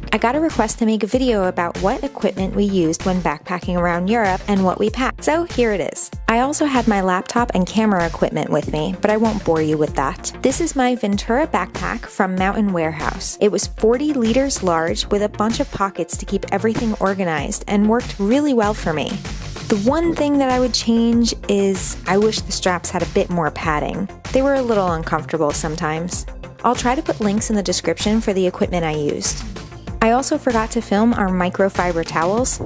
question? I got a request to make a video about what equipment we used when backpacking around Europe and what we packed, so here it is. I also had my laptop and camera equipment with me, but I won't bore you with that. This is my Ventura backpack from Mountain Warehouse. It was 40 liters large with a bunch of pockets to keep everything organized and worked really well for me. The one thing that I would change is I wish the straps had a bit more padding. They were a little uncomfortable sometimes. I'll try to put links in the description for the equipment I used. I also forgot to film our microfiber towels.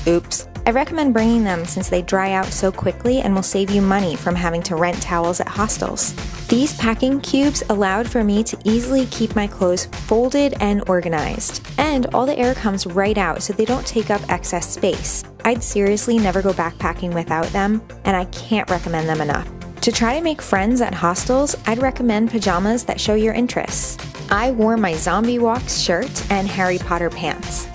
Oops. I recommend bringing them since they dry out so quickly and will save you money from having to rent towels at hostels. These packing cubes allowed for me to easily keep my clothes folded and organized. And all the air comes right out so they don't take up excess space. I'd seriously never go backpacking without them, and I can't recommend them enough. To try to make friends at hostels, I'd recommend pajamas that show your interests. I wore my Zombie Walks shirt and Harry Potter pants.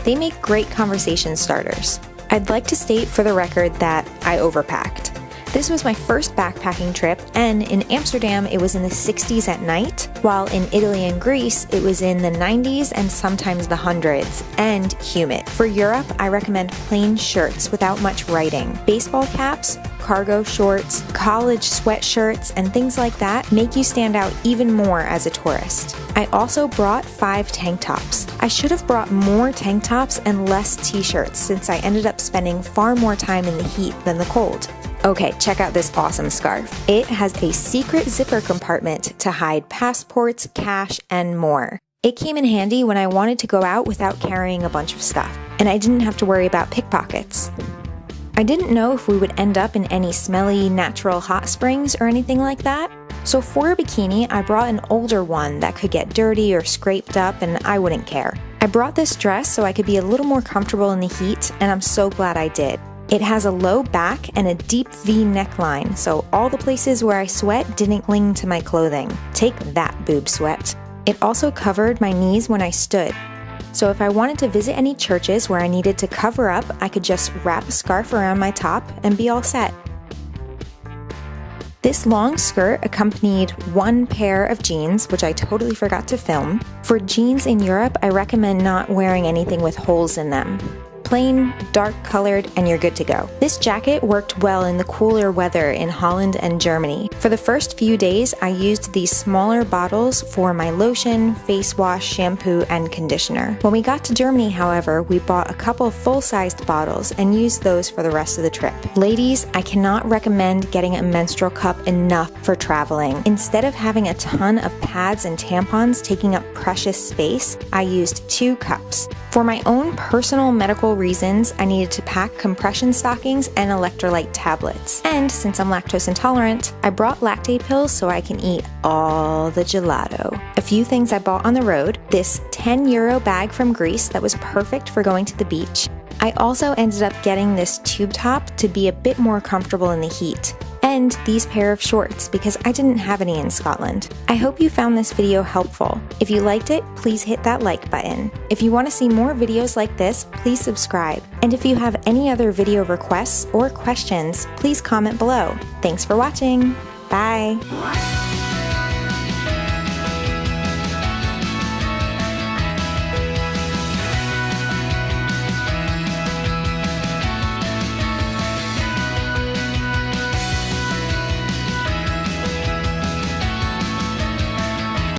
They make great conversation starters. I'd like to state for the record that I overpacked. This was my first backpacking trip, and in Amsterdam it was in the 60s at night, while in Italy and Greece it was in the 90s and sometimes the hundreds, and humid. For Europe, I recommend plain shirts without much writing. Baseball caps, cargo shorts, college sweatshirts, and things like that make you stand out even more as a tourist. I also brought 5 tank tops. I should have brought more tank tops and less t-shirts since I ended up spending far more time in the heat than the cold. Okay, check out this awesome scarf. It has a secret zipper compartment to hide passports, cash, and more. It came in handy when I wanted to go out without carrying a bunch of stuff, and I didn't have to worry about pickpockets. I didn't know if we would end up in any smelly natural hot springs or anything like that, so for a bikini, I brought an older one that could get dirty or scraped up and I wouldn't care. I brought this dress so I could be a little more comfortable in the heat, and I'm so glad I did. It has a low back and a deep V neckline, so all the places where I sweat didn't cling to my clothing. Take that, boob sweat. It also covered my knees when I stood. So if I wanted to visit any churches where I needed to cover up, I could just wrap a scarf around my top and be all set. This long skirt accompanied one pair of jeans, which I totally forgot to film. For jeans in Europe, I recommend not wearing anything with holes in them. Plain, dark colored, and you're good to go. This jacket worked well in the cooler weather in Holland and Germany. For the first few days, I used these smaller bottles for my lotion, face wash, shampoo, and conditioner. When we got to Germany, however, we bought a couple full-sized bottles and used those for the rest of the trip. Ladies, I cannot recommend getting a menstrual cup enough for traveling. Instead of having a ton of pads and tampons taking up precious space, I used 2 cups. For my own personal medical reasons, I needed to pack compression stockings and electrolyte tablets. And since I'm lactose intolerant, I brought lactate pills so I can eat all the gelato. A few things I bought on the road: this €10 bag from Greece that was perfect for going to the beach. I also ended up getting this tube top to be a bit more comfortable in the heat. And these pair of shorts because I didn't have any in Scotland. I hope you found this video helpful. If you liked it, please hit that like button. If you want to see more videos like this, please subscribe. And if you have any other video requests or questions, please comment below. Thanks for watching. Bye.